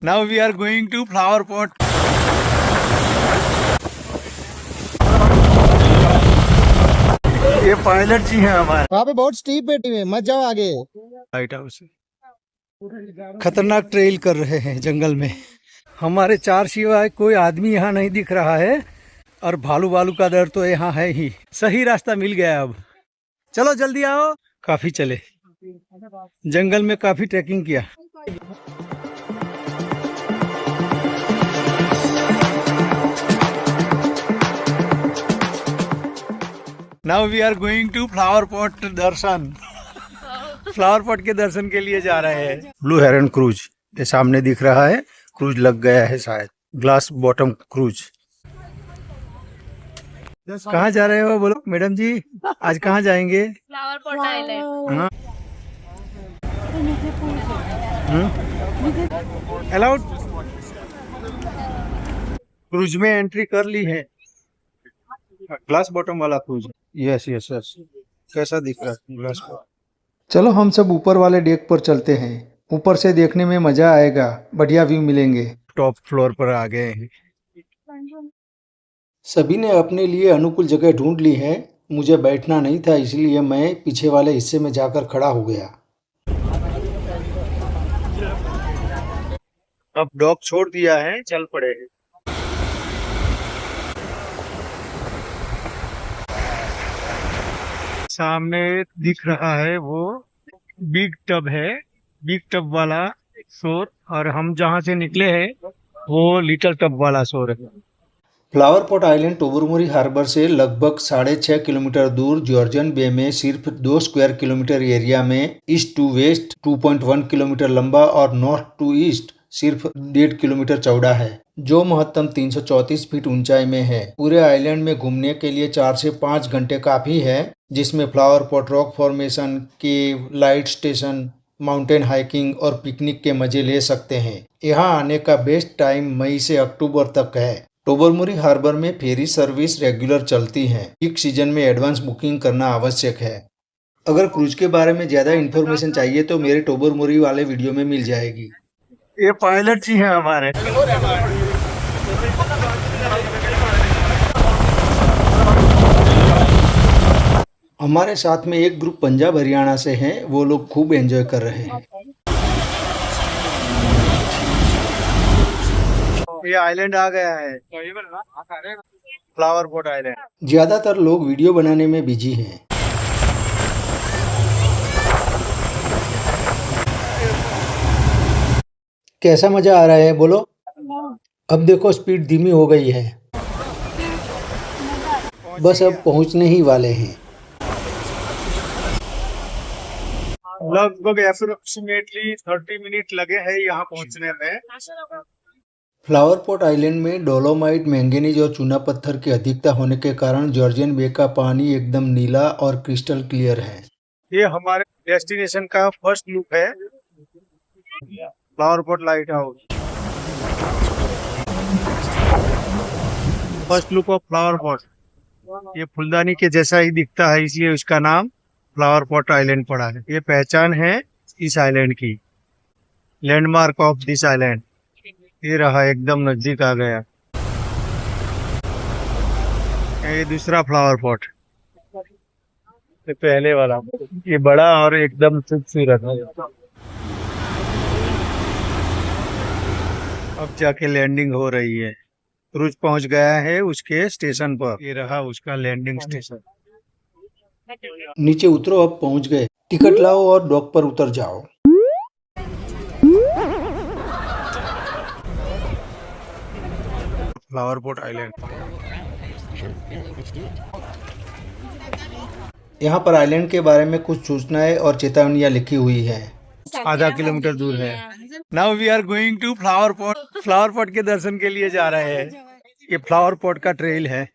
Now we are going to flower pot. ये pilot जी हैं हमारे। वहाँ पे बहुत स्टीप बैठी हुई है, मत जाओ आगे। लाइट हाउस खतरनाक ट्रेल कर रहे हैं जंगल में। हमारे चार सिवाय कोई आदमी यहाँ नहीं दिख रहा है और भालू भालू का डर तो यहाँ है ही। सही रास्ता मिल गया अब। चलो जल्दी आओ। काफी चले, जंगल में काफी ट्रैकिंग किया। Now we are going to flower pot दर्शन। फ्लावर पॉट के दर्शन के लिए जा रहे हैं। ब्लू हेरन क्रूज ये सामने दिख रहा है। क्रूज लग गया है शायद, ग्लास बॉटम क्रूज। कहाँ जा रहे हो बोलो मैडम जी, आज कहाँ जाएंगे? Flower pot island. Allowed cruise में एंट्री कर ली है। ग्लास बॉटम वाला क्रूज। Yes yes yes. कैसा दिख रहा है ग्लास? चलो हम सब ऊपर वाले डेक पर चलते हैं। ऊपर से देखने में मजा आएगा, बढ़िया व्यू मिलेंगे। टॉप फ्लोर पर आ गए हैं। सभी ने अपने लिए अनुकूल जगह ढूंढ ली है। मुझे बैठना नहीं था, इसलिए मैं पीछे वाले हिस्से में जाकर खड़ा हो गया। अब डॉग छोड़ दिया है, चल पड़े हैं। सामने दिख रहा है वो बिग टब है, बिग टब वाला शोर, और हम जहाँ से निकले हैं वो लिटिल टब वाला शोर है। फ्लावर पॉट आइलैंड टोबरमुरी हार्बर से लगभग 6.5 किलोमीटर दूर जॉर्जियन बे में सिर्फ 2 स्क्वायर किलोमीटर एरिया में ईस्ट टू वेस्ट 2.1 किलोमीटर लंबा और नॉर्थ टू ईस्ट सिर्फ 1.5 किलोमीटर चौड़ा है, जो महत्तम 334 फीट ऊंचाई में है। पूरे आइलैंड में घूमने के लिए 4 से 5 घंटे काफी है, जिसमें फ्लावर पॉट, रॉक फॉर्मेशन, केव, लाइट स्टेशन, माउंटेन हाइकिंग और पिकनिक के मजे ले सकते हैं। यहाँ आने का बेस्ट टाइम मई से अक्टूबर तक है। टोबरमुरी हार्बर में फेरी सर्विस रेगुलर चलती है। पीक सीजन में एडवांस बुकिंग करना आवश्यक है। अगर क्रूज के बारे में ज्यादा इन्फॉर्मेशन चाहिए तो मेरे टोबरमुरी वाले वीडियो में मिल जाएगी। ये पायलट जी हैं हमारे। हमारे साथ में एक ग्रुप पंजाब हरियाणा से हैं, वो लोग खूब एंजॉय कर रहे हैं। ये आइलैंड आ गया है, फ्लावर पॉट आइलैंड। ज्यादातर लोग वीडियो बनाने में बिजी हैं। कैसा मजा आ रहा है बोलो? अब देखो स्पीड धीमी हो गई है, बस अब पहुंचने ही वाले हैं। लगभग अप्रोक्सीमेटली 30 मिनट लगे हैं यहाँ पहुंचने में। फ्लावर पॉट आइलैंड में डोलोमाइट, मैंगनीज और चूना पत्थर की अधिकता होने के कारण जॉर्जियन बे का पानी एकदम नीला और क्रिस्टल क्लियर है। ये हमारे डेस्टिनेशन का फर्स्ट लुक है, flower pot light house. First look of flower pot. ये फुलदानी के जैसा ही दिखता है, इसलिए उसका नाम फ्लावर पॉट आइलैंड पड़ा है। ये पहचान है इस आइलैंड की, लैंडमार्क ऑफ दिस आइलैंड। ये रहा, एकदम नजदीक आ गया। ये दूसरा फ्लावर पॉट, ये पहले वाला, ये बड़ा और एकदम खूबसूरत है। अब जाके लैंडिंग हो रही है। क्रूज पहुंच गया है उसके स्टेशन पर। ये रहा उसका लैंडिंग स्टेशन। नीचे उतरो, अब पहुंच गए। टिकट लाओ और डॉक पर उतर जाओ। Flower pot island. यहाँ पर आइलैंड के बारे में कुछ सूचनाएं और चेतावनियां लिखी हुई है। आधा किलोमीटर दूर है। Now we are going to flower pot. Flower pot के दर्शन के लिए जा रहे हैं। ये फ्लावर पॉट का ट्रेल है,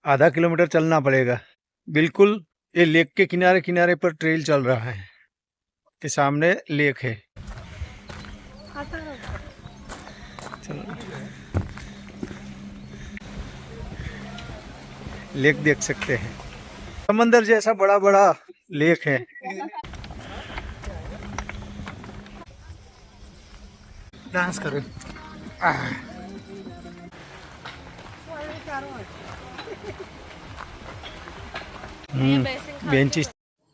आधा किलोमीटर चलना पड़ेगा। बिल्कुल ये लेक के किनारे किनारे पर ट्रेल चल रहा है। के सामने लेक है। चलो लेक देख सकते हैं, समंदर जैसा बड़ा बड़ा लेक है। डांस करे बेंचेस।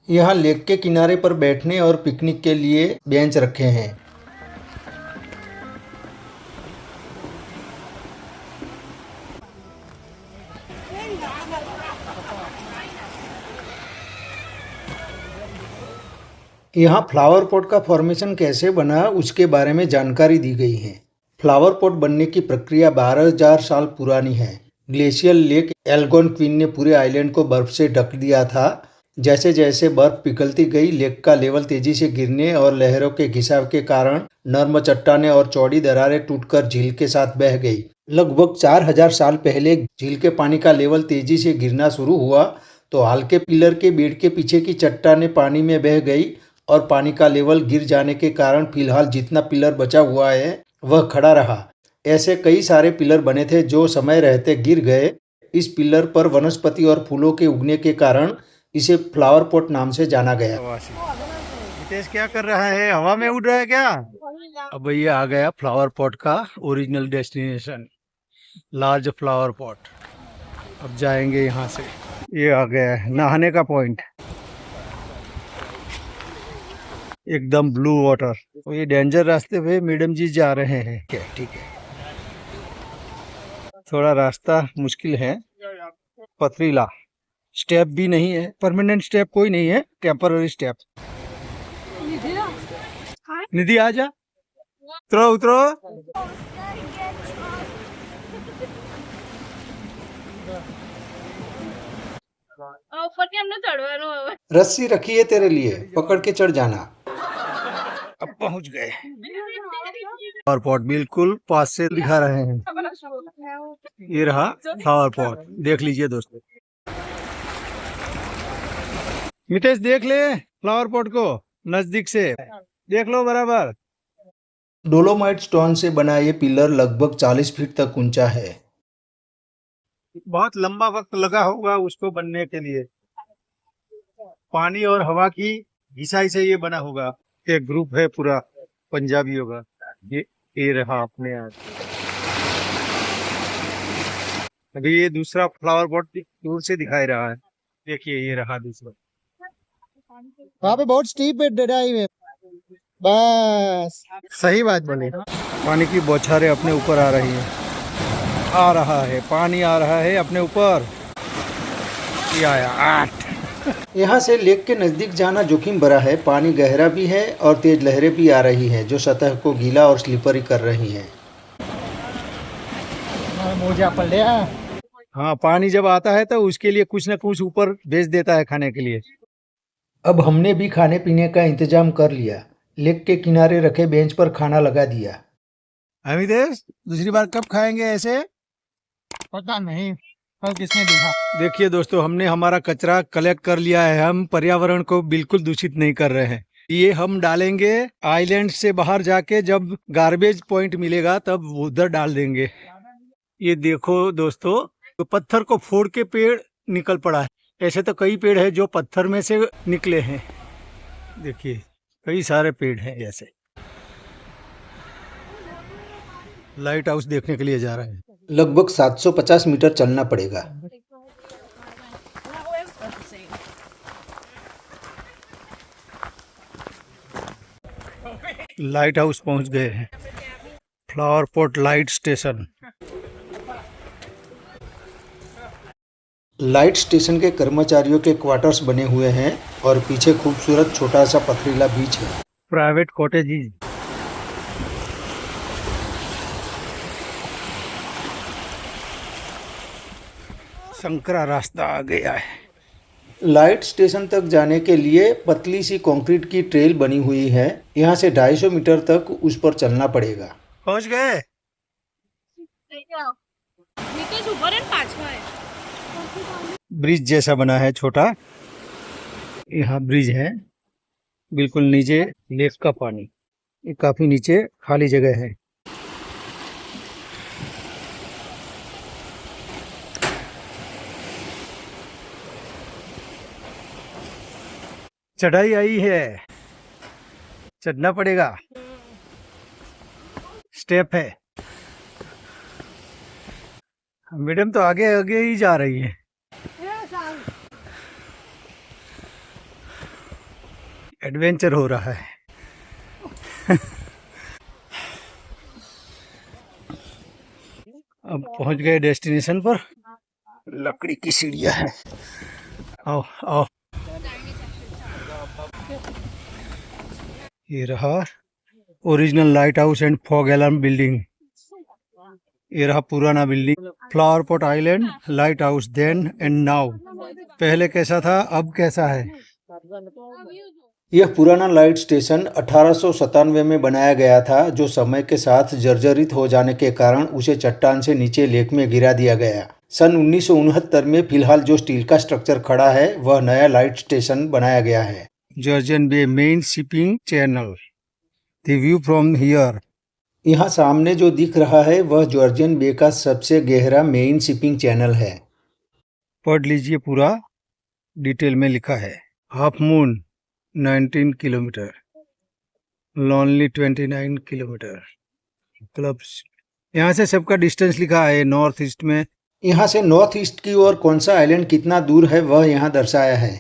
यहाँ लेक के किनारे पर बैठने और पिकनिक के लिए बेंच रखे हैं। यहाँ फ्लावर पॉट का फॉर्मेशन कैसे बना उसके बारे में जानकारी दी गई है। फ्लावर पॉट बनने की प्रक्रिया 12,000 साल पुरानी है। ग्लेशियल लेक एल्गोनक्विन ने पूरे आइलैंड को बर्फ से ढक दिया था। जैसे जैसे बर्फ पिघलती गई, लेक का लेवल तेजी से गिरने और लहरों के घिसाव के कारण नर्म चट्टानें और चौड़ी दरारें टूटकर झील के साथ बह गई। लगभग 4,000 साल पहले झील के पानी का लेवल तेजी से गिरना शुरू हुआ तो हल्के पिलर के बेड के पीछे की चट्टानें पानी में बह गई और पानी का लेवल गिर जाने के कारण फिलहाल जितना पिलर बचा हुआ है वह खड़ा रहा। ऐसे कई सारे पिलर बने थे जो समय रहते गिर गए। इस पिलर पर वनस्पति और फूलों के उगने के कारण इसे फ्लावर पॉट नाम से जाना गया। हितेश क्या कर रहा है? हवा में उड़ रहा है क्या? अब ये आ गया फ्लावर पॉट का original destination, large flower pot. अब जाएंगे यहाँ से। ये आ गया है नहाने का पॉइंट, एकदम ब्लू वाटर। तो ये डेंजर रास्ते पे मैडम जी जा रहे हैं क्या? ठीक है, थोड़ा रास्ता मुश्किल है, पथरीला, स्टेप भी नहीं है, परमानेंट स्टेप कोई नहीं है, टेम्पररी स्टेप। निधि आ जा, उतरो उतरो। ઉપરથી અમને ચડવાનું હવે रस्सी रखी है तेरे लिए, पकड़ के चढ़ जाना। अब पहुंच गए। फ्लावर पॉट बिल्कुल पास से दिखा रहे हैं। ये रहा फ्लावर पॉट, देख लीजिए दोस्तों। मितेश देख ले फ्लावर पॉट को नजदीक से, देख लो बराबर। डोलोमाइट स्टोन से बना ये पिलर लगभग 40 फीट तक ऊंचा है। बहुत लंबा वक्त लगा होगा उसको बनने के लिए। पानी और हवा की घिसाई से ये बना होगा। एक ग्रुप है पूरा पंजाबियों का। ये रहा अपने यहाँ। अभी ये दूसरा फ्लावर पॉट दूर से दिखाई रहा है। देखिए ये रहा दूसरा। वहाँ पे बहुत स्टीप है ड्राइव है। बस सही बात बोले। पानी की बौछारें अपने ऊपर आ रही है, आ रहा है पानी, आ रहा है अपने ऊपर। ये आया 8। यहाँ से लेक के नजदीक जाना जोखिम भरा है। पानी गहरा भी है और तेज लहरें भी आ रही हैं जो सतह को गीला और स्लिपरी कर रही हैं। मोजा पड़ गया। हाँ, पानी जब आता है तो उसके लिए कुछ न कुछ ऊपर भेज देता है खाने के लिए। अब हमने भी खाने पीने का इंतजाम कर लिया। लेक के किनारे रखे बेंच पर खाना लगा दिया। अमितेश, दूसरी बार कब खाएंगे ऐसे? पता नहीं, कल किसने देखा। देखिए दोस्तों, हमने हमारा कचरा कलेक्ट कर लिया है। हम पर्यावरण को बिल्कुल दूषित नहीं कर रहे हैं। ये हम डालेंगे आइलैंड से बाहर जाके, जब गार्बेज पॉइंट मिलेगा तब उधर डाल देंगे। ये देखो दोस्तों, तो पत्थर को फोड़ के पेड़ निकल पड़ा है। ऐसे तो कई पेड़ है जो पत्थर में से निकले हैं। देखिए कई सारे पेड़ हैं ऐसे। लाइट हाउस देखने के लिए जा रहे हैं। लगभग 750 मीटर चलना पड़ेगा। लाइट हाउस पहुंच गए हैं, flower pot light station. Light station के कर्मचारियों के क्वार्टर्स बने हुए हैं और पीछे खूबसूरत छोटा सा पथरीला बीच है। Private cottages. संकरा रास्ता आ गया है। लाइट स्टेशन तक जाने के लिए पतली सी कंक्रीट की ट्रेल बनी हुई है। यहाँ से 250 मीटर तक उस पर चलना पड़ेगा। पहुंच गए। નીતેશ ઉપર ને પાછો है ब्रिज जैसा बना है छोटा। यहाँ ब्रिज है, बिल्कुल नीचे लेक का पानी। ये काफी नीचे खाली जगह है। चढ़ाई आई है, चढ़ना पड़ेगा। स्टेप है। मैडम तो आगे आगे ही जा रही है। एडवेंचर हो रहा है। अब पहुंच गए डेस्टिनेशन पर। लकड़ी की सीढ़ियां है। आओ आओ। ये रहा original lighthouse and fog alarm building. ये रहा पुराना building, flower pot island lighthouse then and now. पहले कैसा था, अब कैसा है। यह पुराना लाइट स्टेशन 1897 में बनाया गया था, जो समय के साथ जर्जरित हो जाने के कारण उसे चट्टान से नीचे लेक में गिरा दिया गया। सन 1969 में फिलहाल जो स्टील का स्ट्रक्चर खड़ा है वह नया लाइट स्टेशन बनाया गया है। Georgian Bay main shipping channel, the view from here. यहाँ सामने जो दिख रहा है वह जॉर्जियन बे का सबसे गहरा मेन शिपिंग चैनल है। पढ़ लीजिए, पूरा डिटेल में लिखा है। Half moon 19 kilometre, lonely 29 kilometre, clubs. यहाँ से सबका डिस्टेंस लिखा है। नॉर्थ ईस्ट में, यहाँ से नॉर्थ ईस्ट की ओर कौन सा आइलैंड कितना दूर है वह यहाँ दर्शाया है।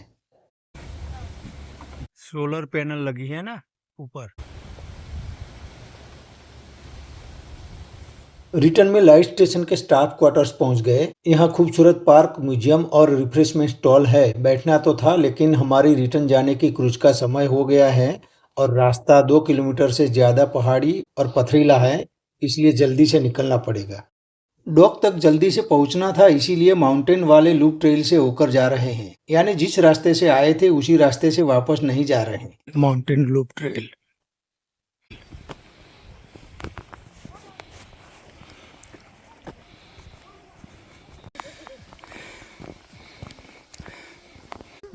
सोलर पैनल लगी है ना ऊपर। रिटर्न में लाइट स्टेशन के स्टाफ क्वार्टर्स पहुंच गए। यहाँ खूबसूरत पार्क, म्यूजियम और रिफ्रेशमेंट स्टॉल है। बैठना तो था लेकिन हमारी रिटर्न जाने की क्रूज का समय हो गया है और रास्ता 2 किलोमीटर से ज़्यादा पहाड़ी और पथरीला है, इसलिए जल्दी से निकलना पड़ेगा। डॉक तक जल्दी से पहुंचना था, इसीलिए माउंटेन वाले लूप ट्रेल से होकर जा रहे हैं, यानी जिस रास्ते से आए थे उसी रास्ते से वापस नहीं जा रहे हैं। Mountain loop trail.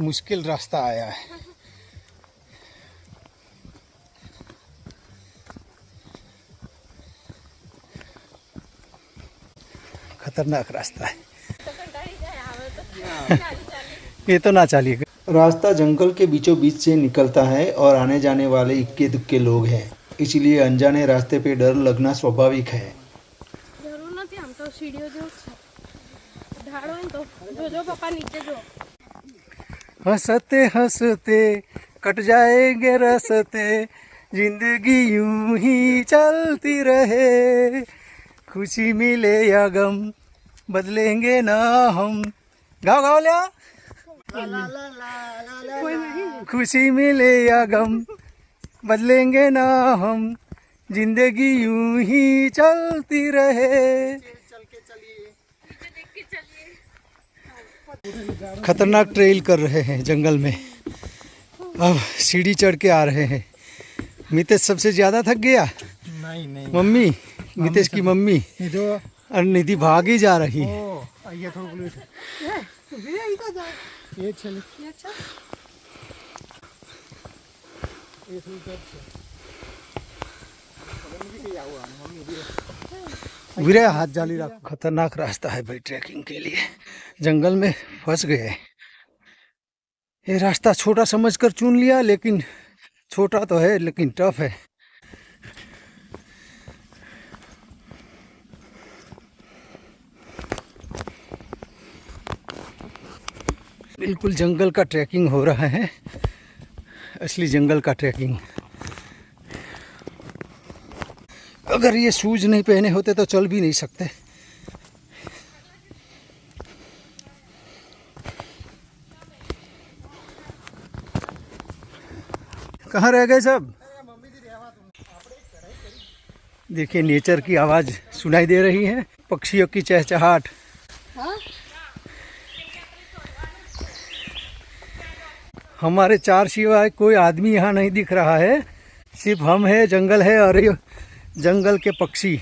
मुश्किल रास्ता आया है। खतरनाक रास्ता है। ये तो ना चलिएगा। रास्ता जंगल के बीचों बीच से निकलता है और आने जाने वाले इक्के दुक्के लोग हैं, इसलिए अनजाने रास्ते पे डर लगना स्वाभाविक है। જરૂર નથી, આમ તો સીડીઓ જેવું છે. ઢાળો ને તો જોજો પપ્પા નીચે જો. हंसते हंसते कट जाएंगे रस्ते, जिंदगी यूं ही चलती रहे, खुशी मिले या गम बदलेंगे ना हम। गाओ गाओ लिया। खुशी मिले या गम बदलेंगे ना हम, जिंदगी यूं ही चलती रहे। खतरनाक ट्रेल कर रहे हैं जंगल में। अब सीढ़ी चढ़ के आ रहे हैं। मितेश सबसे ज्यादा थक गया। नहीं मम्मी, मितेश की मम्मी और निधि भागी जा रही है। वीरे हाथ जाली रख। खतरनाक रास्ता है भाई ट्रैकिंग के लिए। जंगल में फंस गए। ये रास्ता छोटा समझकर चुन लिया, लेकिन छोटा तो है लेकिन टफ है। बिल्कुल जंगल का ट्रैकिंग हो रहा है, असली जंगल का ट्रैकिंग। अगर ये शूज नहीं पहने होते तो चल भी नहीं सकते। कहाँ रह गए सब? देखिए नेचर की आवाज सुनाई दे रही है, पक्षियों की चहचहाट। हमारे चार सिवाय कोई आदमी यहाँ नहीं दिख रहा है, सिर्फ हम है, जंगल है और ये जंगल के पक्षी।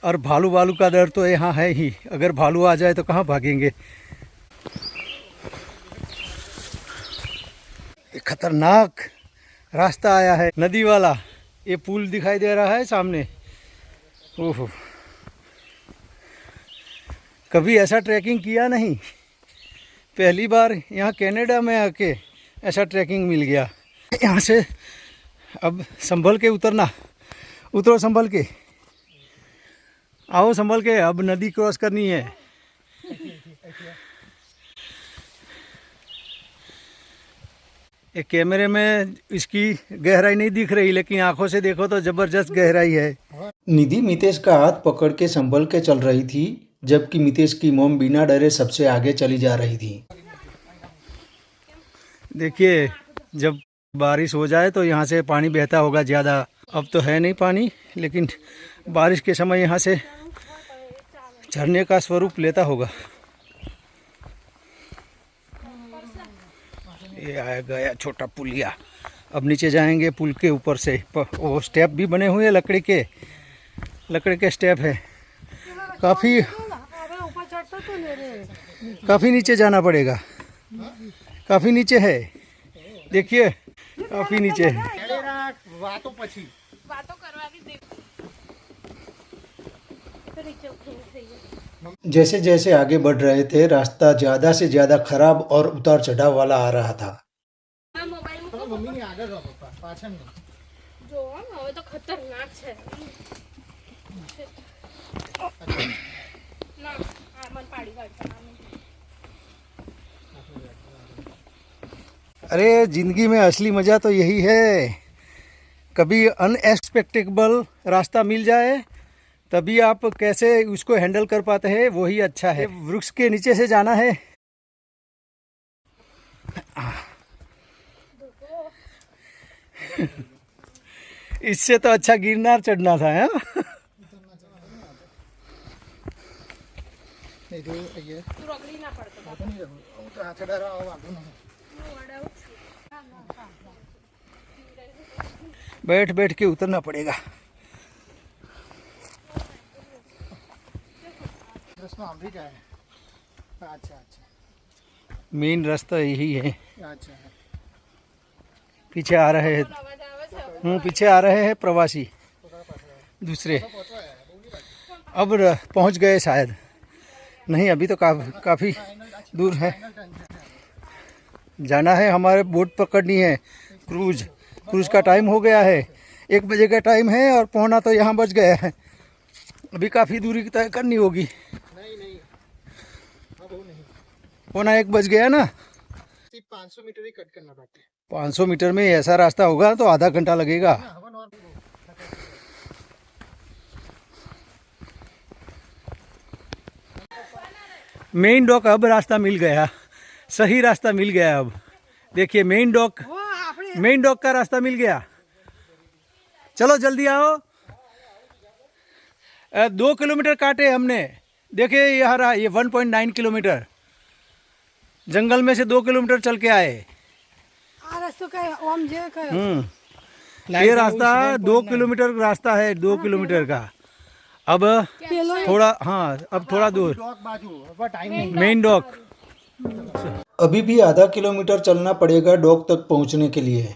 और भालू वालू का डर तो यहाँ है ही, अगर भालू आ जाए तो कहाँ भागेंगे। ये खतरनाक रास्ता आया है, नदी वाला। ये पुल दिखाई दे रहा है सामने। ओहो, कभी ऐसा ट्रैकिंग किया नहीं, पहली बार यहाँ कनाडा में आके ऐसा ट्रैकिंग मिल गया। यहाँ से अब संभल के उतरना, उतरो संभल के, आओ संभल के, अब नदी क्रॉस करनी है। ये कैमरे में इसकी गहराई नहीं दिख रही, लेकिन आंखों से देखो तो जबरदस्त गहराई है। निधि मितेश का हाथ पकड़ के संभल के चल रही थी, जबकि मितेश की मॉम बिना डरे सबसे आगे चली जा रही थी। देखिए, जब बारिश हो जाए तो यहाँ से पानी बहता होगा ज़्यादा। अब तो है नहीं पानी, लेकिन बारिश के समय यहाँ से झरने का स्वरूप लेता होगा। ये आया गया छोटा पुलिया। अब नीचे जाएंगे पुल के ऊपर से। वो स्टेप भी बने हुए हैं, लकड़ी के स्टेप है। काफ़ी नीचे जाना पड़ेगा, काफ़ी नीचे है, देखिए काफ़ी नीचे है। जैसे जैसे आगे बढ़ रहे थे, रास्ता ज़्यादा से ज़्यादा खराब और उतार चढ़ाव वाला आ रहा था। अरे जिंदगी में असली मज़ा तो यही है, कभी अनएक्सपेक्टेबल रास्ता मिल जाए तभी आप कैसे उसको हैंडल कर पाते हैं, वही अच्छा है। वृक्ष के नीचे से जाना है। इससे तो अच्छा गिरनार चढ़ना था, है? बैठ बैठ के उतरना पड़ेगा। मेन रास्ता यही है। पीछे आ रहे हैं, पीछे आ रहे हैं प्रवासी दूसरे। अब पहुंच गए शायद, नहीं अभी तो काफ़ी दूर है। जाना है, हमारे बोट पकड़नी है। क्रूज का टाइम हो गया है, 1 बजे का टाइम है और पहुंचना तो यहाँ बच गया है। अभी काफ़ी दूरी तय करनी होगी। पौना 1 बज गया ना, 500 मीटर ही कट करना बाकी। 500 मीटर में ऐसा रास्ता होगा तो आधा घंटा लगेगा। मेन डॉक अब रास्ता मिल गया, सही रास्ता मिल गया। अब देखिए मेन डॉक का रास्ता मिल गया। चलो जल्दी आओ। 2 किलोमीटर काटे हमने, देखिए यहाँ रहा, ये 1.9 किलोमीटर जंगल में से 2 किलोमीटर चल के आए। ये रास्ता 2 किलोमीटर रास्ता है, 2 किलोमीटर का। अब थोड़ा, हाँ अब थोड़ा दूर मेन डॉक। अभी भी आधा किलोमीटर चलना पड़ेगा डॉक तक पहुंचने के लिए।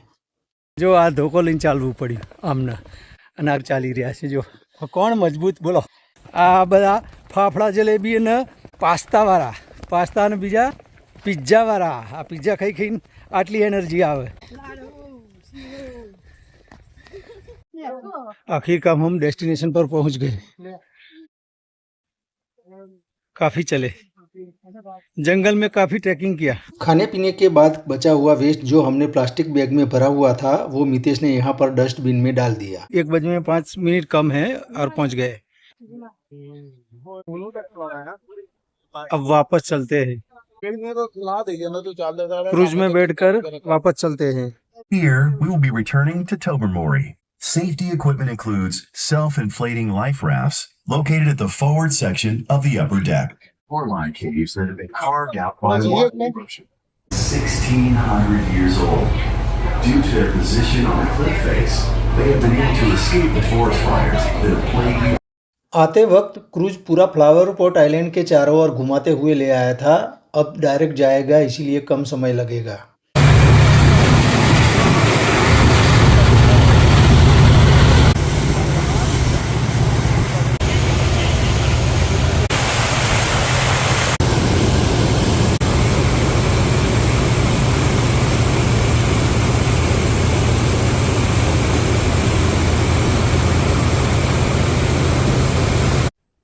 जो आ धोको लઈને ચાલવું પડ્યું આમને, અનાર ચાલી રહ્યા છે જો। કોણ મજબૂત બોલો? આ બધા ફાફડા જલેબી અને પાસ્તાવાળા, પાસ્તા અને બીજા પિઝ્ઝાવાળા। આ પિઝ્ઝા ખાઈ ખાઈને આટલી એનર્જી આવે। आखिरकार हम डेस्टिनेशन पर पहुंच गए। काफ़ी चले, जंगल में काफ़ी ट्रैकिंग किया। खाने पीने के बाद बचा हुआ वेस्ट जो हमने प्लास्टिक बैग में भरा हुआ था, वो मितेश ने यहाँ पर डस्टबिन में डाल दिया। 1 बजे में 5 मिनट कम है और पहुंच गए। अब वापस चलते हैं, क्रूज में बैठकर वापस चलते हैं। Here, we will be returning to Tobermory. Safety equipment includes self-inflating life rafts located at the forward section of the upper deck. Shoreline caves that have been carved out by water erosion. 1,600 years old. Due to their position on the cliff face, they have been able to escape the forest fires that have plagued. आते वक्त cruise पूरा flower pot island के चारों ओर घुमाते हुए ले आया था। अब डायरेक्ट जाएगा, इसीलिए कम समय लगेगा।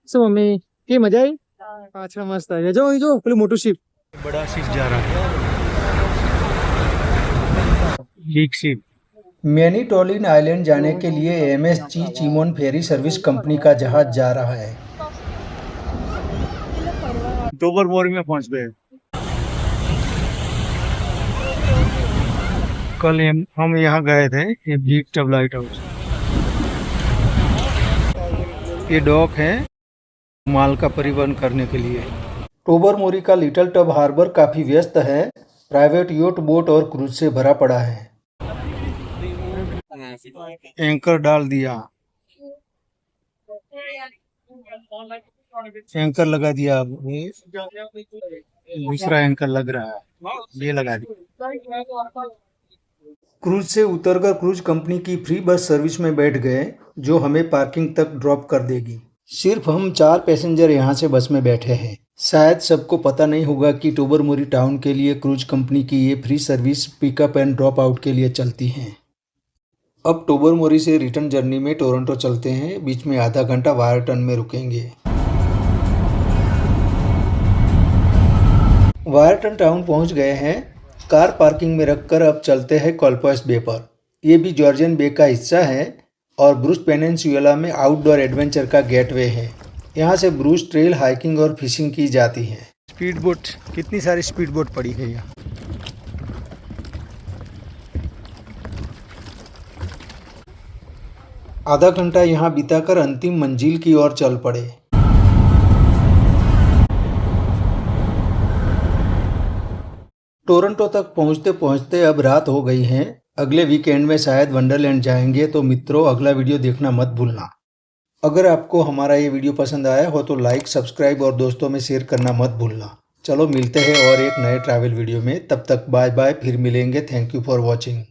શું મમ્મી કે મજા આવી? પાછળ મસ્ત આવી જો અહીં જો પેલું મોટું શિપ बड़ा शिप जा रहा है, बिग शिप। मैनीटोलिन आइलैंड जाने के लिए MSG चिमोन फेरी सर्विस कंपनी का जहाज जा रहा है। टोबरमोरी में पहुंच गए। कल हम यहाँ गए थे, ये बिग टब लाइट हाउस। ये डॉक है माल का परिवहन करने के लिए। टोबरमोरी का लिटिल टब हार्बर काफी व्यस्त है, प्राइवेट योट, बोट और क्रूज से भरा पड़ा है। एंकर डाल दिया, एंकर लगा दिया। ये दूसरा एंकर लग रहा है, ये लगा दिया। क्रूज से उतरकर क्रूज कंपनी की फ्री बस सर्विस में बैठ गए, जो हमें पार्किंग तक ड्रॉप कर देगी। सिर्फ हम 4 पैसेंजर यहाँ से बस में बैठे हैं। शायद सबको पता नहीं होगा कि टोबरमोरी टाउन के लिए क्रूज कंपनी की ये free service pickup and drop out के लिए चलती हैं। अब टोबरमोरी से रिटर्न जर्नी में टोरंटो चलते हैं, बीच में आधा घंटा वायरटन में रुकेंगे। वायरटन टाउन पहुंच गए हैं। कार पार्किंग में रखकर अब चलते हैं कॉल्पस बे पर। ये भी जॉर्जियन बे का हिस्सा है और ब्रूस पेनिनसुला में आउटडोर एडवेंचर का गेटवे है। यहाँ से ब्रूस ट्रेल, हाइकिंग और फिशिंग की जाती है। स्पीड बोट, कितनी सारी स्पीड बोट पड़ी है यहाँ। आधा घंटा यहाँ बिताकर अंतिम मंजिल की ओर चल पड़े। टोरंटो तक पहुँचते पहुँचते अब रात हो गई है। अगले वीकेंड में शायद वंडरलैंड जाएंगे, तो मित्रों अगला वीडियो देखना मत भूलना। अगर आपको हमारा ये वीडियो पसंद आया हो तो लाइक, सब्सक्राइब और दोस्तों में शेयर करना मत भूलना। चलो मिलते हैं और एक नए ट्रैवल वीडियो में, तब तक बाय बाय, फिर मिलेंगे। Thank you for watching.